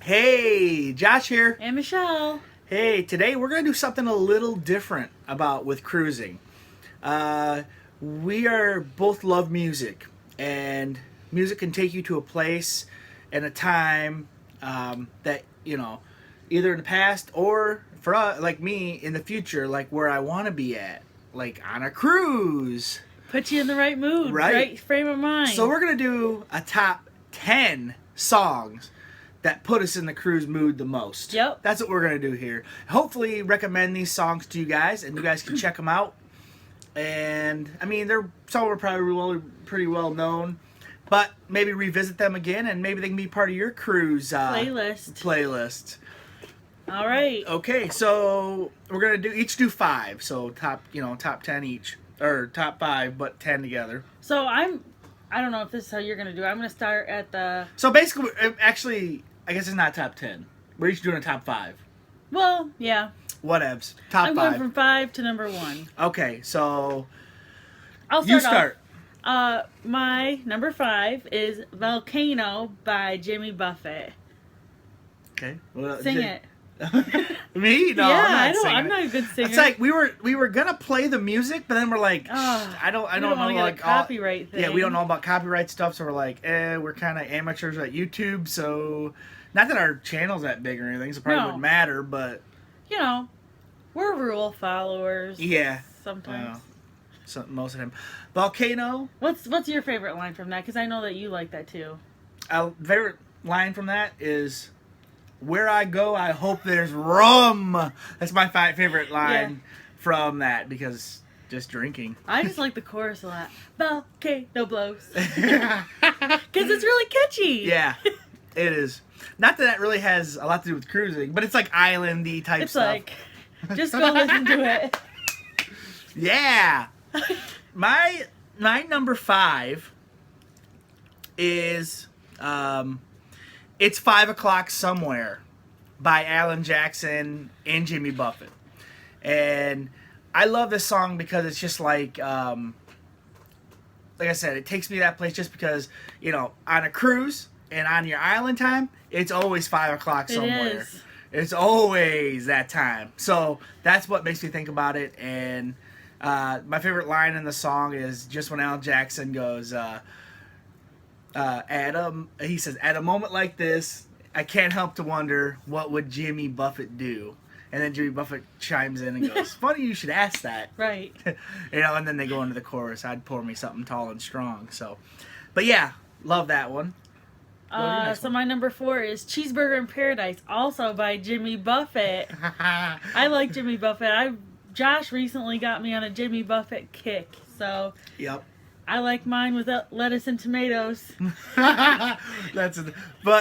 Hey, Josh here. And Michelle. Hey, today we're going to do something a little different with cruising. We are both love music, and music can take you to a place and a time that, either in the past or for like me in the future, like where I want to be at, like on a cruise. Put you in the right mood, right frame of mind. So we're going to do a top 10 songs that put us in the cruise mood the most. Yep. That's what we're going to do here. Hopefully recommend these songs to you guys, and you guys can check them out. And, I mean, some are probably pretty well known, but maybe revisit them again, and maybe they can be part of your cruise playlist. All right. Okay, so we're going to each do 5, so top 10 each. Or top 5, but 10 together. So I don't know if this is how you're going to do it. I'm going to start at the... So basically, actually, I guess it's not top 10. We're each doing a top 5. Well, yeah. Whatevs. Top 5. I'm going from 5 to number 1. Okay, so... I'll start. You start. My number 5 is Volcano by Jimmy Buffett. Okay. Sing it. Me? No, yeah, I'm not a good singer. It's like we were gonna play the music, but then we're like, I don't know, like copyright thing. Yeah, we don't know about copyright stuff, so we're like, we're kind of amateurs at YouTube, so not that our channel's that big or anything, so it probably wouldn't matter, but we're rule followers. Yeah, sometimes. Most of them. Volcano. What's your favorite line from that? Because I know that you like that too. Favorite line from that is, "Where I go, I hope there's rum." That's my favorite line from that, because just drinking. I just like the chorus a lot. Volcano blows. Because it's really catchy. Yeah, it is. Not that really has a lot to do with cruising, but it's like islandy type stuff. It's like, just go listen to it. Yeah. My number 5 is... It's 5 O'Clock Somewhere by Alan Jackson and Jimmy Buffett. And I love this song because it's just like I said, it takes me to that place just because, on a cruise and on your island time, it's always 5 o'clock somewhere. It is. It's always that time. So that's what makes me think about it. And my favorite line in the song is just when Alan Jackson goes... he says, "At a moment like this, I can't help to wonder, what would Jimmy Buffett do?" And then Jimmy Buffett chimes in and goes, "Funny you should ask that." Right. And then they go into the chorus, "I'd pour me something tall and strong." So, but yeah, love that one. So my number 4 is Cheeseburger in Paradise, also by Jimmy Buffett. I like Jimmy Buffett. Josh recently got me on a Jimmy Buffett kick, so... Yep. I like mine with lettuce and tomatoes. But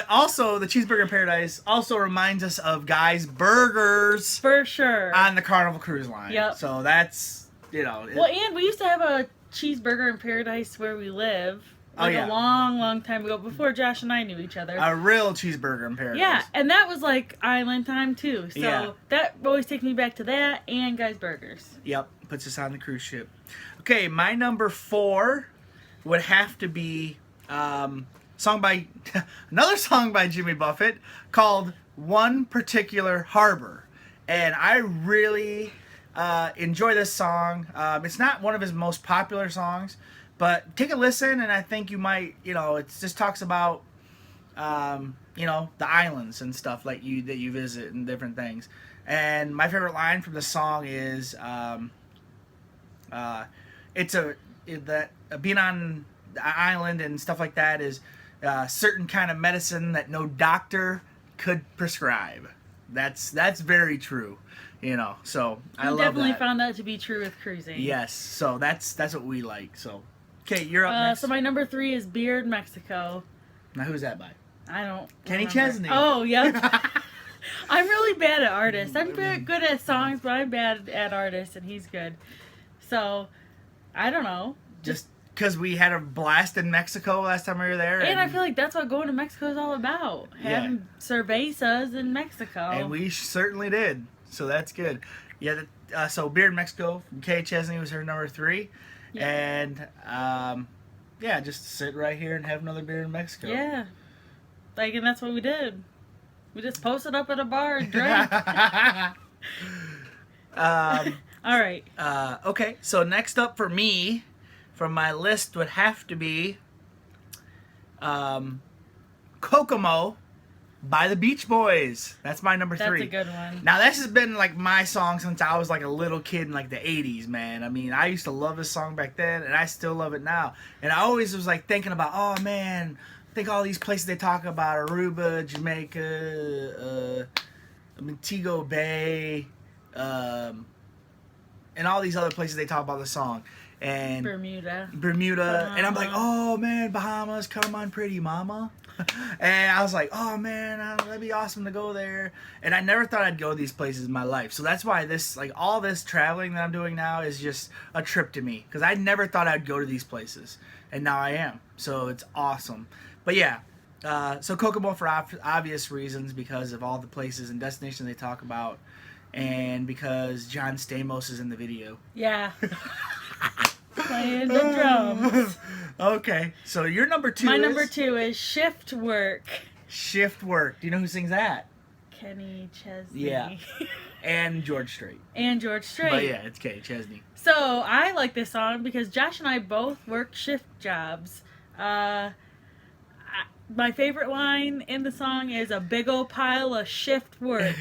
also, the Cheeseburger in Paradise also reminds us of Guy's Burgers. For sure. On the Carnival Cruise Line. Yep. So that's, Well, and we used to have a Cheeseburger in Paradise where we live. A long, long time ago, before Josh and I knew each other. A real Cheeseburger in Paradise. Yeah, and that was like island time too. So that always takes me back to that and Guy's Burgers. Yep, puts us on the cruise ship. Okay, my number 4 would have to be another song by Jimmy Buffett called "One Particular Harbor," and I really enjoy this song. It's not one of his most popular songs, but take a listen, and I think you might, it just talks about, the islands and stuff that you visit and different things. And my favorite line from the song is, being on the island and stuff like that is certain kind of medicine that no doctor could prescribe. That's very true. So I love that. Definitely found that to be true with cruising. Yes, so that's what we like. So, okay, you're up next. So my number 3 is Beard Mexico. Now, who's that by? I don't Kenny remember. Chesney. Oh, yep. I'm really bad at artists. I'm good at songs, but I'm bad at artists, and he's good. So, I don't know. Just because we had a blast in Mexico last time we were there. And I feel like that's what going to Mexico is all about. Having cervezas in Mexico. And we certainly did. So that's good. Yeah, so Beard Mexico from Kenny Chesney was her number 3. Yeah. And, just sit right here and have another beer in Mexico. Yeah. And that's what we did. We just posted up at a bar and drank. All right. Okay, so next up for me, from my list would have to be Kokomo by the Beach Boys. That's my number 3. That's a good one. Now, this has been like my song since I was like a little kid in like the 80s, man. I mean, I used to love this song back then, and I still love it now. And I always was like thinking about, oh man, think all these places they talk about, Aruba, Jamaica, Montego Bay, and all these other places they talk about the song. And Bermuda. And I'm like, oh man, Bahamas, come on, pretty mama. And I was like, oh man, that'd be awesome to go there. And I never thought I'd go to these places in my life. So that's why this, like, all this traveling that I'm doing now is just a trip to me. Because I never thought I'd go to these places. And now I am. So it's awesome. But yeah, so Kokomo for obvious reasons, because of all the places and destinations they talk about. And because John Stamos is in the video. Yeah. Playing the drums. Okay, so your number 2 My is... number 2 is Shift Work. Shift Work. Do you know who sings that? Kenny Chesney. Yeah. And George Strait. And George Strait. But yeah, it's Kenny Chesney. So I like this song because Josh and I both work shift jobs. My favorite line in the song is a big old pile of shift work.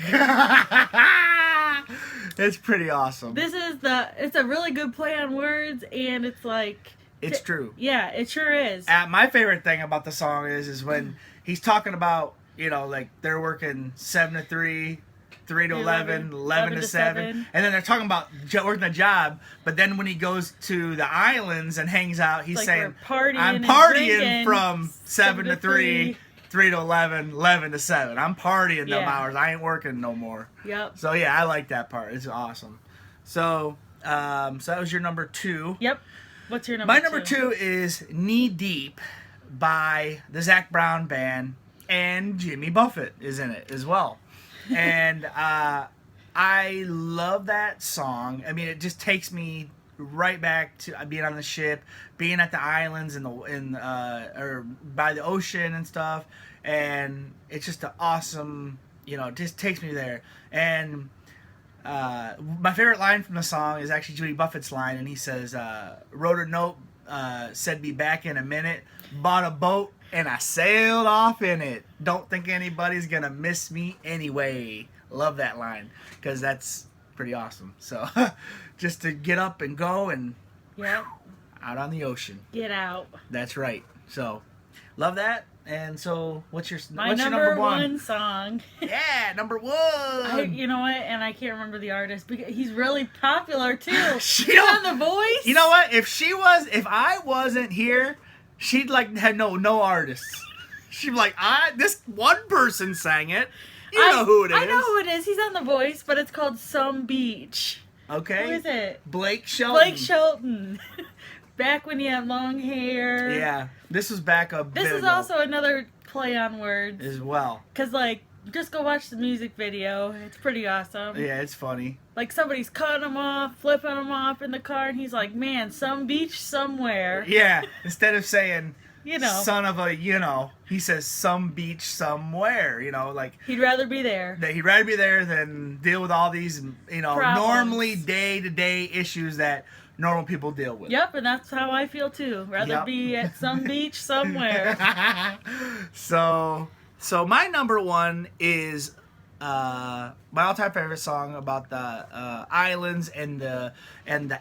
It's pretty awesome. It's a really good play on words, and it's like... It's true. Yeah, it sure is. My favorite thing about the song is when he's talking about, you know, like they're working 7 to 3, 3 to 11, 11 to 7. And then they're talking about working a job, but then when he goes to the islands and hangs out, he's like saying, partying I'm and partying drinking, from 7 to 3, 3 to 11, 11 to 7. I'm partying them hours. I ain't working no more. Yep. So yeah, I like that part. It's awesome. So, so that was your number 2. Yep. What's your number 2? My number 2 is Knee Deep by the Zac Brown Band, and Jimmy Buffett is in it as well. And I love that song. I mean, it just takes me right back to being on the ship, being at the islands or by the ocean and stuff. And it's just an awesome, you know, it just takes me there. And my favorite line from the song is actually Jimmy Buffett's line, and he says, wrote a note, said be back in a minute, bought a boat, and I sailed off in it. Don't think anybody's gonna miss me anyway. Love that line, because that's pretty awesome. So, just to get up and go and out on the ocean. Get out. That's right. So, love that. And so, what's your number number 1 song? Yeah, number 1. You know what? And I can't remember the artist, because he's really popular too. He's on The Voice. You know what? If I wasn't here, she'd like have no artists. She'd be like, this one person sang it. You know who it is. I know who it is. He's on The Voice, but it's called Some Beach. Okay. Who is it? Blake Shelton. Blake Shelton. Back when he had long hair. Yeah. This was back a bit This is ago also another play on words. as well. Because, like, just go watch the music video. It's pretty awesome. Yeah, it's funny. Like, somebody's cutting him off, flipping him off in the car, and he's like, man, some beach somewhere. Yeah. Instead of saying, You know. son of a, he says some beach somewhere, like. He'd rather be there. That he'd rather be there than deal with all these, Problems. normally day-to-day issues that normal people deal with. Yep, and that's how I feel too. Rather be at some beach somewhere. So my number 1 is my all-time favorite song about the islands and the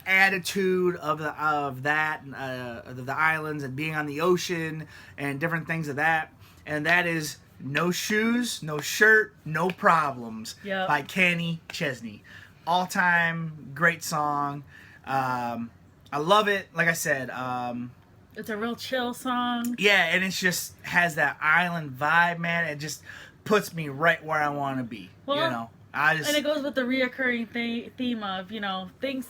attitude of the islands and being on the ocean and different things of that, and that is No Shoes, No Shirt, No Problems by Kenny Chesney. All-time great song. I love it. Like I said, it's a real chill song. Yeah, and it just has that island vibe, man. It just puts me right where I want to be. Well, and it goes with the reoccurring theme of, things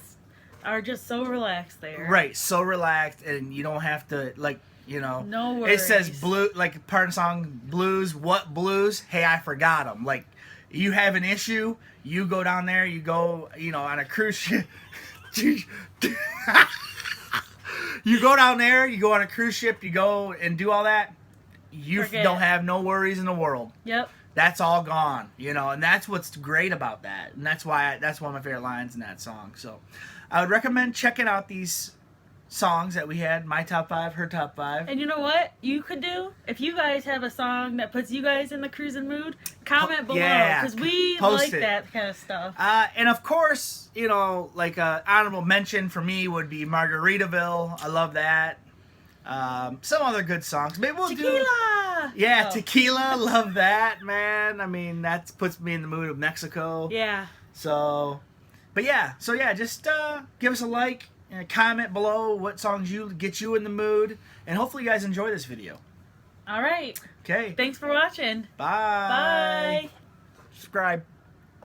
are just so relaxed there. Right, so relaxed, and you don't have to, no worries. It says blue, like part of the song, blues. What blues? Hey, I forgot them. Like, you have an issue, you go down there, you go, on a cruise ship. You go down there, you go on a cruise ship, you go and do all that. You don't have no worries in the world. Yep. that's all gone, you know, and that's what's great about that, and that's why that's one of my favorite lines in that song. So I would recommend checking out these songs that we had, my top 5, her top 5. And you know what you could do? If you guys have a song that puts you guys in the cruising mood, comment below, because we like that kind of stuff. And of course, you know, like honorable mention for me would be Margaritaville. I love that. Some other good songs. Maybe we'll Tequila! Yeah, Tequila. Love that, man. I mean, that puts me in the mood of Mexico. Yeah. So, but yeah. So yeah, just give us a like and comment below what songs get you in the mood. And hopefully you guys enjoy this video. All right. Okay. Thanks for watching. Bye. Bye. Subscribe.